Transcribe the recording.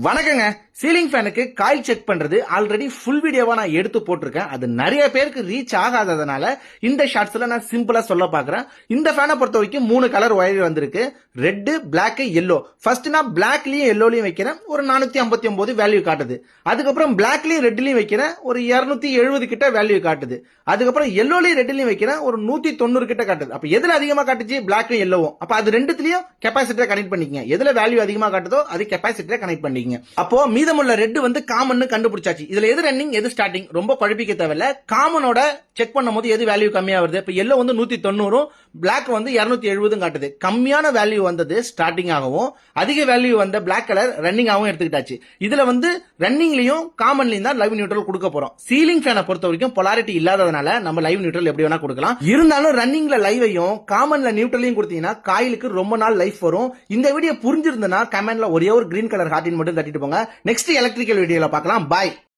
வணக்கங்க. Ceiling ஃபேனுக்கு coil check பண்றது already full வீடியோவா நான் எடுத்து போட்டிருக்கேன். அது நிறைய பேருக்கு ரீச் ஆகாததுனால இந்த ஷார்ட்ஸ்ல நான் சிம்பிளா சொல்ல பாக்குறேன். இந்த ஃபேனை பொறுத்த வரைக்கும் 3 கலர் ஒயர் வந்திருக்கு. Red, black, yellow. ஃபர்ஸ்ட் நான் பிளாக்லயும் எல்லோலயும் வைக்கிறேன். ஒரு 459 வேல்யூ காட்டுது. அதுக்கப்புறம் பிளாக்லயும் ரெட்லயும் வைக்கிறேன். ஒரு 270 கிட்ட வேல்யூ காட்டுது. அதுக்கப்புறம் எல்லோலயும் ரெட்லயும் வைக்கிறேன். ஒரு 190 கிட்ட காட்டுது. அப்ப எதுல அதிகமா காட்டுச்சு? பிளாக்கும் எல்லோவும். அப்ப அது ரெண்டுத்துலயும் கெபாசிட்டரை கனெக்ட் பண்ணிக்கங்க. எதுல வேல்யூ அதிகமா காட்டுதோ அது கெபாசிட்டரை கனெக்ட் பண்ணிக்கங்க. அப்போ மீதமுள்ள ரெட் வந்து காமன் கண்டுபிடிச்சாச்சு. இதுல எது ரன்னிங் எது ஸ்டார்டிங் ரொம்ப குழப்பிக்க தேவையில்ல. காமனோட செக் பண்ணும்போது எது வேல்யூ கம்மியா வருது? இப்ப எல்லோ வந்து 190, பிளாக் வந்து 270 காட்டுது. கம்மியான வேல்யூ வந்தது ஸ்டார்டிங் ஆகவும், அதிக வேல்யூ வந்த பிளாக் கலர் ரன்னிங் ஆகவும் எடுத்துக்கிட்டாச்சு. இதுல வந்து ரன்னிங்லயும் காமன்லயும் தான் லைவ் நியூட்ரல் கொடுக்க போறோம். சீலிங் ஃபேனை பொறுத்த வரைக்கும் பொலாரிட்டி இல்லாததுனால நம்ம லைவ் நியூட்ரல் எப்படி வேணா கொடுக்கலாம். இருந்தாலும் ரன்னிங்ல லைவையும் காமன்ல நியூட்ரலையும் கொடுத்தீங்கன்னா காயிலுக்கு ரொம்ப நாள் லைஃப் வரும். இந்த வீடியோ புரிஞ்சிருந்தனா கமெண்ட்ல ஒரே ஒரு கிரீன் கலர் ஹார்டின் மட்டும் தட்டிட்டு போங்க. நெக்ஸ்ட் எலக்ட்ரிக்கல் வீடியோல பார்க்கலாம். பாய்.